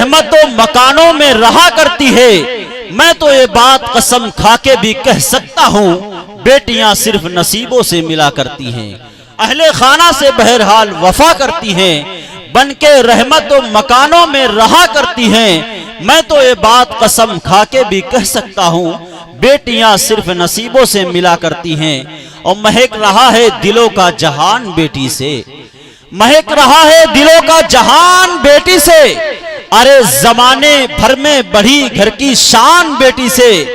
रहमतों मकानों में रहा करती है। मैं तो ये बात कसम खाके भी कह सकता हूँ, बेटियां सिर्फ नसीबों से मिला करती हैं। अहले खाना से बहरहाल वफा करती हैं, बनके रहमतों मकानों में रहा करती हैं। मैं तो ये बात कसम खाके भी कह सकता हूँ, बेटियां सिर्फ नसीबों से मिला करती हैं। और महक रहा है दिलों का जहान बेटी से, महक रहा है दिलों का जहान बेटी से। अरे जमाने भर में बढ़ी घर की शान बेटी से।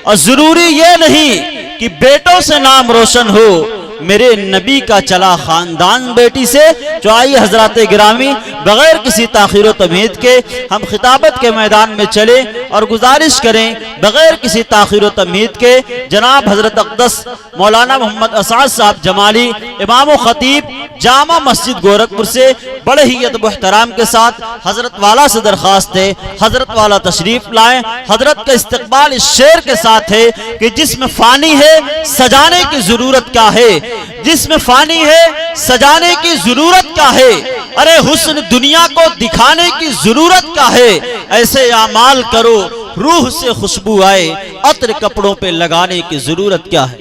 और जरूरी ये नहीं कि बेटों से नाम रोशन हो, मेरे नबी का चला खानदान बेटी से। जो आई हजरात गिरामी, बगैर किसी ताखीर तमीद के हम खिताबत के मैदान में चले और गुजारिश करें बगैर किसी ताखीर तमीद के, जनाब हजरत अक़दस मौलाना मोहम्मद असाद साहब जमाली, इमाम खतीब जामा मस्जिद गोरखपुर से बड़े ही अदब एहतराम के साथ हजरत वाला से दरख्वास्त है, हजरत वाला तशरीफ लाएं। हजरत का इस्तकबाल इस शेर के साथ है कि जिसमें फानी है सजाने की जरूरत क्या है, जिसमें फानी है सजाने की जरूरत क्या है। अरे हुस्न दुनिया को दिखाने की जरूरत क्या है। ऐसे आमाल करो रूह से खुशबू आए, अत्र कपड़ों पे लगाने की जरूरत क्या है।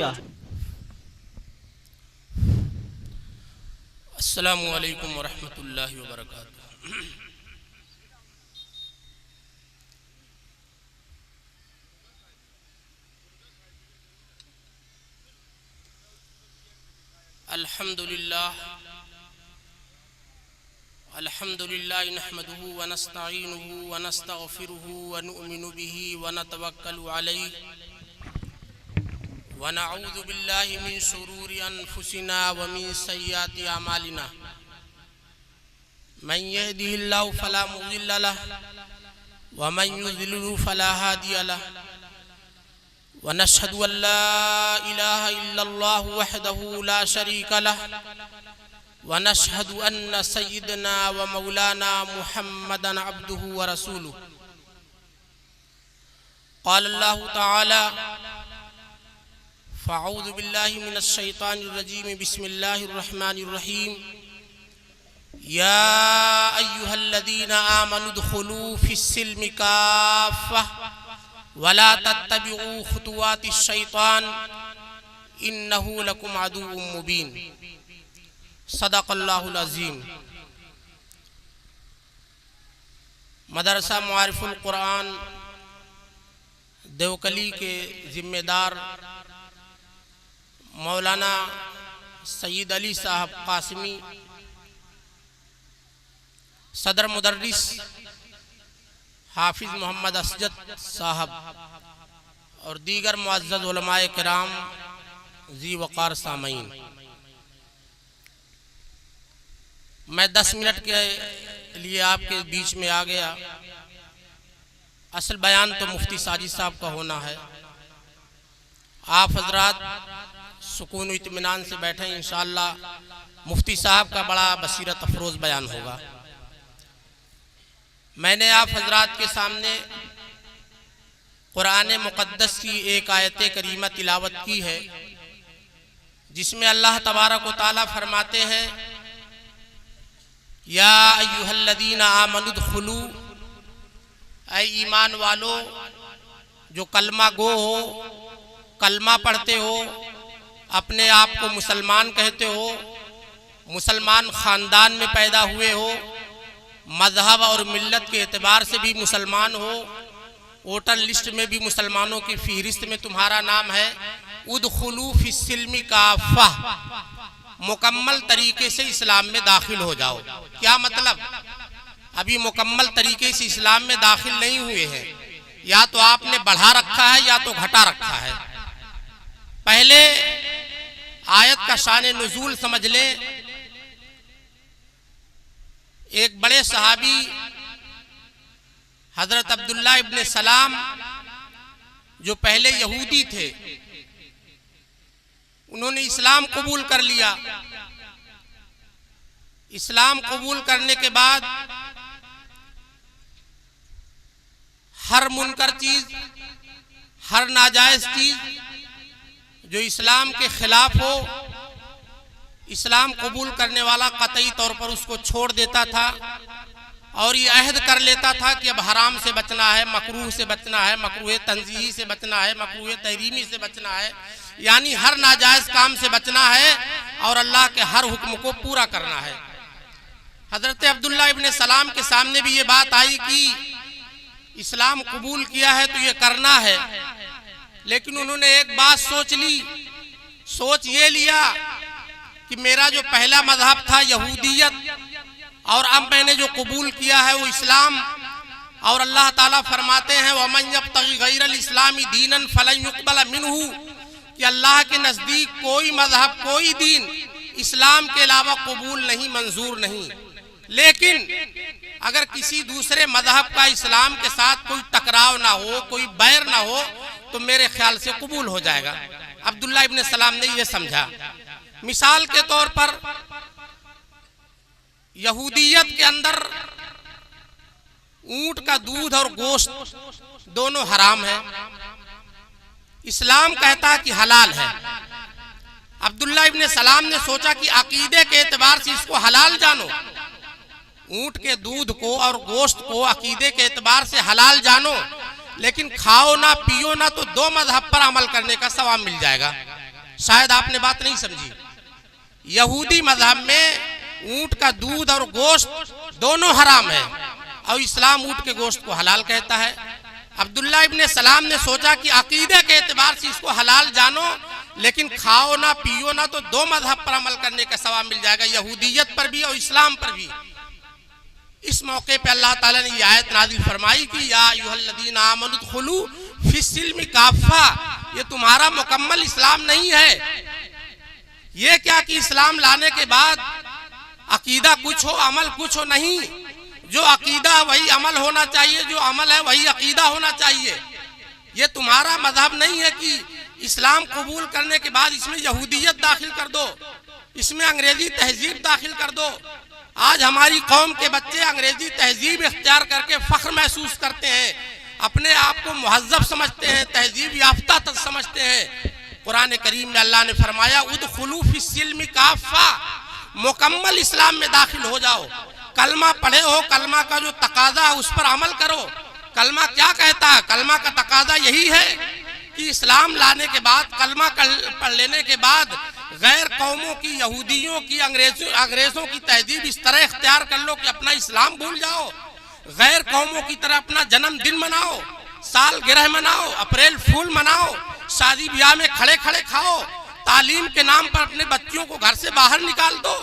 अस्सलामु अलैकुम वरहमतुल्लाहि वबरकातुहू। अल्हम्दुलिल्लाह नहमदुहु व नस्तईनुहु व नस्तगफिरुहु व नुअमिनु बिही व नतवक्कलु अलैहि व नऊज़ु बिल्लाहि मिन शुरूरि अनफुसिना व मिन सय्यिआति अमालिना। मन यहदिहिल्लाहु फला मुज़िल्ल लहु व मन युज़्लिलहु फला हादिय लहु। व नशहदु अल्ला इलाहा इल्लल्लाहु वहदहु ला शरीका लहु व नशहदु अन्न सय्यिदना व मौलाना मुहम्मदन अब्दुहु व रसूलुहु। क़ाल अल्लाहु तआला फ़अऊज़ु बिल्लाहि मिनश शैतानिर रजीम बिस्मिल्लाहिर रहमानिर रहीम। या अय्युहल्लज़ीना आमनु उदखुलू फ़िस्सिल्मि काफ़्फ़ह वला तत्तबिऊ खुतुवातिश शैतान इन्नहु लकुम अदुव्वुम मुबीन। सदक़ल्लाहुल अज़ीम। मदरसा मुआरिफुल कुरान देवकली के जिम्मेदार मौलाना सैयद अली साहब कासिमी, सदर मुदर्रिस हाफिज मोहम्मद असजद साहब और दीगर मुअज़्ज़ज़ उलमाए किराम, ज़ी वक़ार सामईन, मैं 10 मिनट के लिए आपके बीच में आ गया। असल बयान तो मुफ्ती साजिद साहब का होना है। आप हजरात सुकून व इत्मीनान से बैठे, इंशाअल्लाह मुफ्ती साहब का बड़ा बसीरत अफरोज़ बयान होगा। मैंने आप हजरात के सामने कुरान मुक़द्दस की एक आयत करीमा तिलावत की है, जिसमें अल्लाह तबारक व तआला फरमाते हैं, या अय्युहल्लज़ीना आमनु उदखुलू, ऐ ईमान वालो जो कलमा गो हो, कलमा पढ़ते हो, अपने आप को मुसलमान कहते हो, मुसलमान ख़ानदान में पैदा हुए हो, मज़हब और मिल्लत के एतबार से भी मुसलमान हो, वोटर लिस्ट में भी मुसलमानों की फहरिस्त में तुम्हारा नाम है। उदखुलू फिस्सिल्मि काफ़्फ़ह, मुकम्मल तरीके से इस्लाम में दाखिल हो जाओ। क्या मतलब? अभी मुकम्मल तरीके से इस्लाम में दाखिल नहीं हुए हैं, या तो आपने बढ़ा रखा है या तो घटा रखा है। पहले आयत का शान नुज़ूल समझ लें। एक बड़े सहाबी हजरत अब्दुल्ला इब्न सलाम, जो पहले यहूदी थे, उन्होंने इस्लाम कबूल कर लिया। इस्लाम कबूल करने के बाद हर मुनकर चीज, हर नाजायज चीज जो इस्लाम के खिलाफ हो, इस्लाम कबूल करने वाला कतई तौर पर उसको छोड़ देता था। और ये अहद कर लेता था कि अब हराम से बचना है, मकरूह से बचना है, मकरूह तंजीही से बचना है, मकरूह तहरीमी से बचना है, यानी हर नाजायज काम से बचना है और अल्लाह के हर हुक्म को पूरा करना है। हजरत अब्दुल्ला इब्न सलाम के सामने भी ये बात आई कि इस्लाम कबूल किया है तो ये करना है, लेकिन उन्होंने एक बात सोच ये लिया कि मेरा जो पहला मजहब था यहूदियत, और अब मैंने जो कबूल किया है वो इस्लाम, और अल्लाह ताला फरमाते हैं वमन यब्तगी गैरल इस्लामी दीनन फलन युक़बल मिन्हु, कि अल्लाह के नज़दीक कोई मजहब, कोई दीन इस्लाम के अलावा कबूल नहीं, मंजूर नहीं। लेकिन अगर किसी दूसरे मजहब का इस्लाम के साथ कोई टकराव ना हो, कोई बैर ना हो, तो मेरे ख्याल से कबूल हो जाएगा। अब्दुल्ला इब्न सलाम ने यह समझा। मिसाल के तौर पर यहूदियत के अंदर ऊंट का दूध और गोश्त दोनों हराम है, इस्लाम कहता है कि हलाल है। अब्दुल्ला इब्न सलाम ने सोचा कि अकीदे के एतबार से इसको हलाल जानो, ऊंट के दूध को और गोश्त को अकीदे के एतबार से हलाल जानो, लेकिन खाओ ना पियो ना, तो दो मजहब पर अमल करने का सवाब मिल जाएगा। शायद आपने बात नहीं समझी। यहूदी मजहब में ऊंट का दूध और गोश्त दोनों हराम है और इस्लाम ऊंट के गोश्त को हलाल कहता है। अब्दुल्ला इब्न सलाम ने सोचा कि अकीदे के एतबार से इसको हलाल जानो, लेकिन खाओ ना पियो ना, तो दो मजहब पर अमल करने का सवाब मिल जाएगा, यहूदियत पर भी और इस्लाम पर भी। इस मौके पे अल्लाह ताला ने ये आयत नाज़िल फरमाई कि या अय्युहल्लज़ीना आमनु उदखुलू फिस्सिल्मि काफ़ा, ये तुम्हारा मुकम्मल इस्लाम नहीं है। ये क्या कि इस्लाम लाने के बाद अकीदा कुछ हो, अमल कुछ हो, नहीं। जो अकीदा वही अमल होना चाहिए, जो अमल है वही अकीदा होना चाहिए। ये तुम्हारा मजहब नहीं है कि इस्लाम कबूल करने के बाद इसमें यहूदियत दाखिल कर दो, इसमें अंग्रेजी तहजीब दाखिल कर दो। आज हमारी कौम के बच्चे अंग्रेजी तहजीब इख्तियार करके फख्र महसूस करते हैं, अपने आप को मुहज्जब समझते हैं, तहजीब याफ्ता तक समझते हैं। कुरान करीम में अल्लाह ने फरमाया उदखुलू फिस्सिल्मि काफ़ा, मुकम्मल इस्लाम में दाखिल हो जाओ। कलमा पढ़े हो, कलमा का जो तकाजा है उस पर अमल करो। कलमा क्या कहता है? कलमा का तकाजा यही है कि इस्लाम लाने के बाद, कलमा पढ़ लेने के बाद गैर कौमों की, यहूदियों की, अंग्रेजों की तहजीब इस तरह इख्तियार कर लो कि अपना इस्लाम भूल जाओ, गैर कौमों की तरह अपना जन्मदिन मनाओ, साल गिरह मनाओ, अप्रैल फूल मनाओ, शादी ब्याह में खड़े खड़े खाओ, तालीम के नाम पर अपने बच्चियों को घर से बाहर निकाल दो।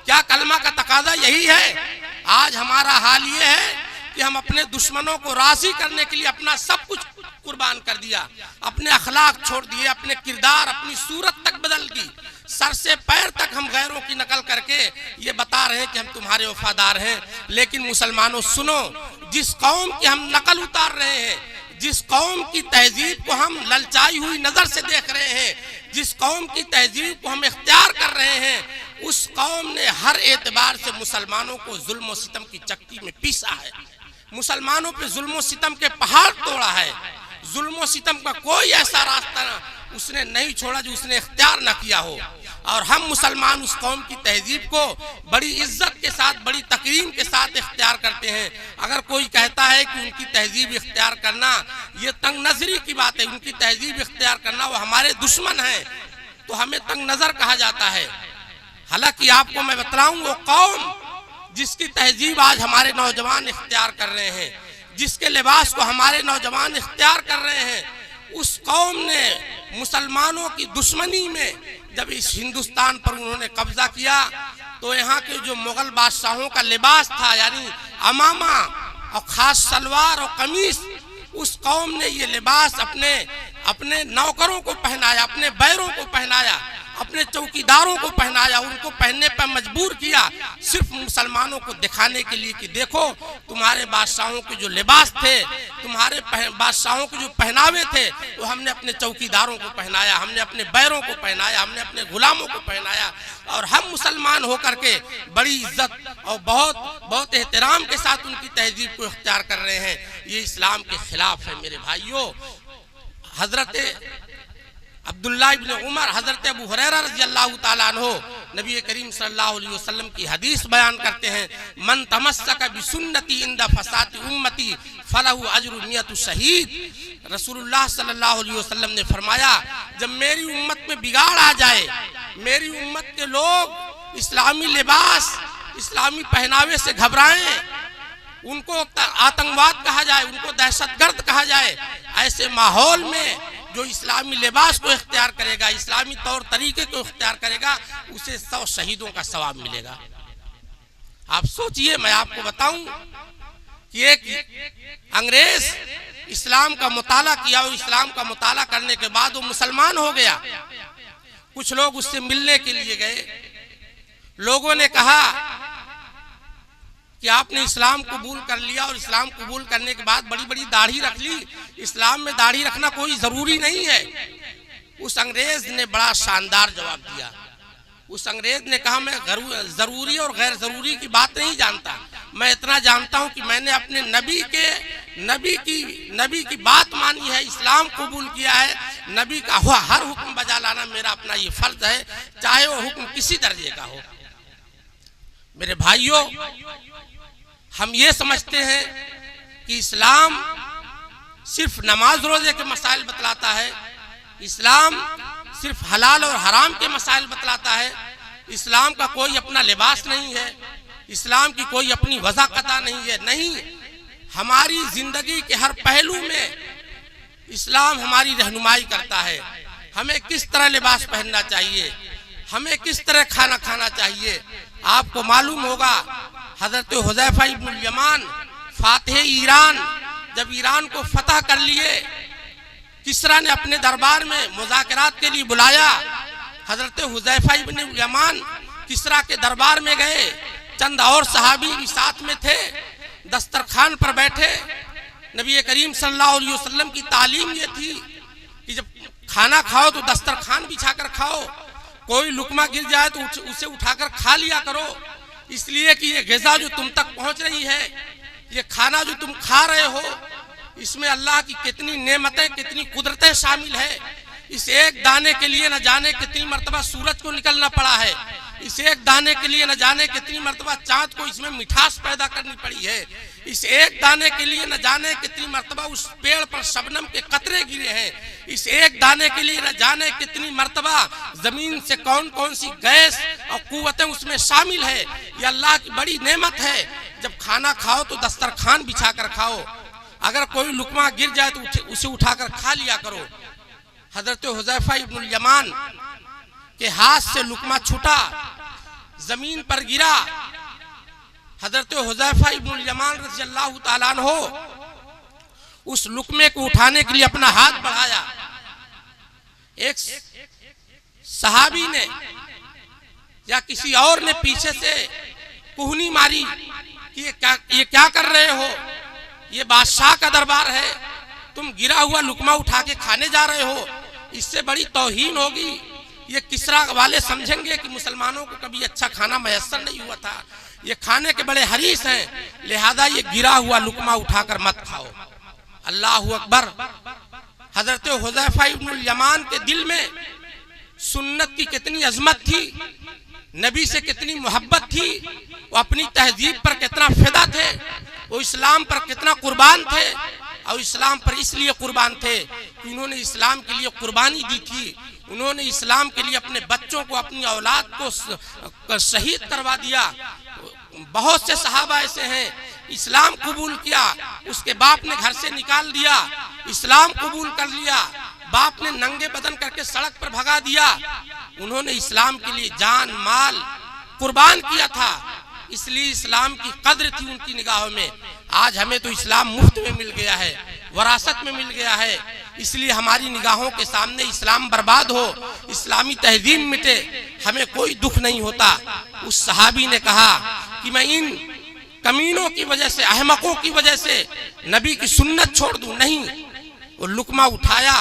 क्या कलमा का तकाजा यही है? आज हमारा हाल ये है कि हम अपने दुश्मनों को राज़ी करने के लिए अपना सब कुछ कुर्बान कर दिया, अपने अखलाक छोड़ दिए, अपने किरदार, अपनी सूरत तक बदल दी, सर से पैर तक हम गैरों की नकल करके ये बता रहे हैं कि हम तुम्हारे वफादार हैं। लेकिन मुसलमानों सुनो, जिस कौम की हम नकल उतार रहे हैं, जिस कौम की तहजीब को हम ललचाई हुई नजर से देख रहे हैं, जिस कौम की तहजीब को हम इख्तियार कर रहे हैं, उस कौम ने हर एतबार से मुसलमानों को जुल्म और सितम की चक्की में पीसा है, मुसलमानों पे जुल्म और सितम के पहाड़ तोड़ा है। जुल्म और सितम का कोई ऐसा रास्ता उसने नहीं छोड़ा जो उसने इख्तियार न किया हो। और हम मुसलमान उस कौम की तहजीब को बड़ी इज्जत के साथ, बड़ी तकरीम के साथ इख्तियार करते हैं। अगर कोई कहता है कि उनकी तहजीब इख्तियार करना ये तंग नजरी की बात है, उनकी तहजीब इख्तियार करना वो हमारे दुश्मन है, तो हमें तंग नजर कहा जाता है। हालांकि आपको मैं बतलाऊं, वो कौम जिसकी तहजीब आज हमारे नौजवान इख्तियार कर रहे हैं, जिसके लिबास को हमारे नौजवान इख्तियार कर रहे हैं, उस कौम ने मुसलमानों की दुश्मनी में जब इस हिंदुस्तान पर उन्होंने कब्जा किया, तो यहाँ के जो मुगल बादशाहों का लिबास था, यानी अमामा और खास सलवार और कमीज, उस कौम ने ये लिबास अपने नौकरों को पहनाया, अपने बैरों को पहनाया, अपने चौकीदारों को पहनाया, उनको पहनने पर मजबूर किया, सिर्फ मुसलमानों को दिखाने के लिए कि देखो तुम्हारे बादशाहों के जो लिबास थे, तुम्हारे बादशाहों के जो पहनावे थे, वो हमने अपने चौकीदारों को पहनाया, हमने अपने बैरों को पहनाया, हमने अपने गुलामों को पहनाया। और हम मुसलमान होकर के बड़ी इज्जत और बहुत एहतराम के साथ उनकी तहजीब को इख्तियार कर रहे हैं। ये इस्लाम के खिलाफ है मेरे भाइयों। हजरत अब्दुल्ला इब्न उमर, हजरत अबू हुरैरा रज़ियल्लाहु ताला अन्हु नबी करीम सल्लल्लाहु अलैहि वसल्लम की हदीस बयान करते हैं, मन तमस्सक बिसुन्नती इंदा फसाती उम्मती फलहु अजरु मियतु शहीद। रसूलुल्लाह सल्लल्लाहु अलैहि वसल्लम ने फरमाया, जब मेरी उम्मत में बिगाड़ आ जाए, मेरी उम्मत के लोग इस्लामी लिबास, इस्लामी पहनावे से घबराएं, उनको आतंकवाद कहा जाए, उनको दहशतगर्द कहा जाए, ऐसे माहौल में जो इस्लामी लिबास को इख्तियार करेगा, इस्लामी तौर तरीके को इख्तियार करेगा, उसे 100 शहीदों का सवाब मिलेगा। आप सोचिए, मैं आपको बताऊं कि एक अंग्रेज इस्लाम का मुताला किया और इस्लाम का मुताला करने के बाद वो मुसलमान हो गया। कुछ लोग उससे मिलने के लिए गए, लोगों ने कहा कि आपने इस्लाम कबूल कर लिया और इस्लाम कबूल करने के बाद बड़ी बड़ी दाढ़ी रख ली, इस्लाम में दाढ़ी रखना कोई जरूरी नहीं है। उस अंग्रेज ने बड़ा शानदार जवाब दिया। उस अंग्रेज ने कहा, मैं जरूरी और गैर जरूरी की बात नहीं जानता, मैं इतना जानता हूं कि मैंने अपने नबी की बात मानी है, इस्लाम कबूल किया है, नबी का हर हुक्म बजा लाना मेरा अपना ये फर्ज है, चाहे वो हुक्म किसी दर्जे का हो। मेरे भाइयों, हम ये समझते हैं कि इस्लाम सिर्फ नमाज रोजे के मसाइल बतलाता है, इस्लाम सिर्फ हलाल और हराम के मसाइल बतलाता है, इस्लाम का कोई अपना लिबास नहीं है, इस्लाम की कोई अपनी वज़ा कता नहीं है। नहीं, हमारी जिंदगी के हर पहलू में इस्लाम हमारी रहनुमाई करता है। हमें किस तरह लिबास पहनना चाहिए, हमें किस तरह खाना खाना चाहिए। आपको मालूम होगा, हजरत हुज़ैफा इब्नुल यमान फातिह ईरान जब ईरान को फतह कर लिए, किसरा ने अपने दरबार में मुज़ाकरात के लिए बुलाया। हजरत हुज़ैफा इब्नुल यमान किसरा के दरबार में गए, चंद और सहाबी भी साथ में थे, दस्तरखान पर बैठे। नबी करीम सल्लल्लाहु अलैहि वसल्लम की तालीम ये थी कि जब खाना खाओ तो दस्तरखान बिछाकर खाओ, कोई लुकमा गिर जाए तो उसे उठाकर खा लिया करो, इसलिए कि ये ग़िज़ा जो तुम तक पहुंच रही है, ये खाना जो तुम खा रहे हो, इसमें अल्लाह की कितनी नेमतें, कितनी कुदरतें शामिल है। इस एक दाने के लिए न जाने कितनी मर्तबा सूरज को निकलना पड़ा है, इस एक दाने के लिए न जाने कितनी मर्तबा चांद को इसमें मिठास पैदा करनी पड़ी है, इस एक दाने के लिए न जाने कितनी मर्तबा उस पेड़ पर शबनम के कतरे गिरे हैं, इस एक दाने के लिए न जाने कितनी मर्तबा जमीन से कौन कौन सी गैस और कुव्वतें उसमें शामिल है। ये अल्लाह की बड़ी नेमत है। जब खाना खाओ तो दस्तरखान बिछा कर खाओ, अगर कोई लुकमा गिर जाए तो उसे उठाकर खा लिया करो। हजरत हुज़ैफा इब्नुल यमान के हाथ से लुकमा छूटा, जमीन पर गिरा। हजरत हुज़ैफा इब्नुल यमान रज़ियल्लाहु ताला अन्हु उस लुकमे को उठाने के लिए अपना हाथ बढ़ाया। एक सहाबी ने या किसी और ने पीछे से कुहनी मारी कि ये क्या कर रहे हो, ये बादशाह का दरबार है, तुम गिरा हुआ लुकमा उठा के खाने जा रहे हो, इससे बड़ी तौहीन होगी। ये किसरा वाले समझेंगे कि मुसलमानों को कभी अच्छा खाना मैसर नहीं हुआ था, ये खाने के बड़े हरीस हैं, लिहाजा ये गिरा हुआ लुकमा उठाकर मत खाओ। अल्लाहु अकबर। हजरत हुज़ैफा इब्नुल यमान के दिल में सुन्नत की कितनी अजमत थी, नबी से कितनी मोहब्बत थी, वो अपनी तहजीब पर कितना फिदा थे, वो इस्लाम पर कितना कुर्बान थे। और इस्लाम पर इसलिए कुर्बान थे कि उन्होंने इस्लाम के लिए कुर्बानी दी थी, उन्होंने इस्लाम के लिए अपने बच्चों को, अपनी औलाद को शहीद करवा दिया। बहुत से सहाबा ऐसे हैं, इस्लाम कबूल किया, उसके बाप ने घर से निकाल दिया, इस्लाम कबूल कर लिया, बाप ने नंगे बदन करके सड़क पर भगा दिया। उन्होंने इस्लाम के लिए जान माल कुर्बान किया था, इसलिए इस्लाम की कद्र थी उनकी निगाहों में। आज हमें तो इस्लाम मुफ्त में मिल गया है, वरासत में मिल गया है, इसलिए हमारी निगाहों के सामने इस्लाम बर्बाद हो, इस्लामी तहजीब मिटे, हमें कोई दुख नहीं होता। उस सहाबी ने कहा कि मैं इन कमीनों की वजह से, अहमकों की वजह से नबी की सुन्नत छोड़ दूं, नहीं। वो लुकमा उठाया,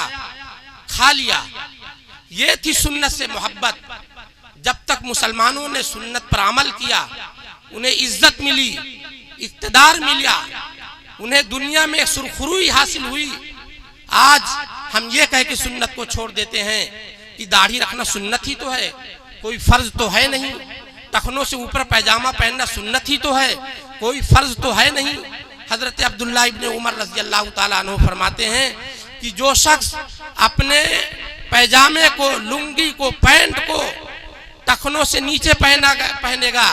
खा लिया। ये थी सुन्नत से मोहब्बत। जब तक मुसलमानों ने सुन्नत पर अमल किया, उन्हें इज्जत मिली, इक़्तिदार मिला, उन्हें दुनिया में सुरखरुई हासिल हुई। आज हम ये कह के सुन्नत को छोड़ देते हैं कि दाढ़ी रखना सुन्नत ही तो है, कोई फर्ज तो है नहीं। टखनों से ऊपर पैजामा पहनना सुन्नत ही तो है, कोई फर्ज तो है नहीं। हजरत अब्दुल्लाह इब्ने उमर रज़ी अल्लाह ताला अन्हु फरमाते हैं कि जो शख्स अपने पैजामे को, लुंगी को, पैंट को टखनों से नीचे पहनेगा,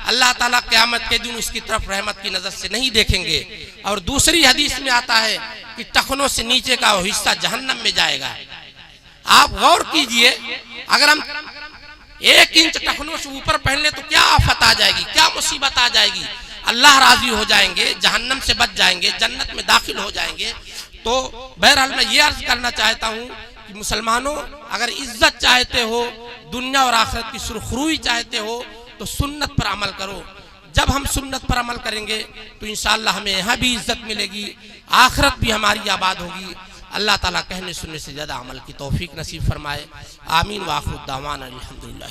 अल्लाह ताला क़यामत के दिन उसकी तरफ रहमत की नजर से नहीं देखेंगे। और दूसरी हदीस में आता है कि टखनों से नीचे का वो हिस्सा जहन्नम में जाएगा। आप गौर कीजिए, अगर हम 1 इंच टखनों से ऊपर पहन ले तो क्या आफत आ जाएगी, क्या मुसीबत आ जाएगी। अल्लाह राजी हो जाएंगे, जहन्नम से बच जाएंगे, जन्नत में दाखिल हो जाएंगे। तो बहरहाल मैं ये अर्ज करना चाहता हूँ कि मुसलमानों, अगर इज्जत चाहते हो, दुनिया और आखिरत की सुरखरुई चाहते हो, तो सुन्नत पर अमल करो। जब हम सुन्नत पर अमल करेंगे तो इंशाअल्लाह हमें यहाँ भी इज्जत मिलेगी, आखिरत भी हमारी आबाद होगी। अल्लाह ताला कहने सुनने से ज़्यादा अमल की तौफीक नसीब फरमाए। आमीन व आखिर दावाना अल्हम्दुलिल्लाह।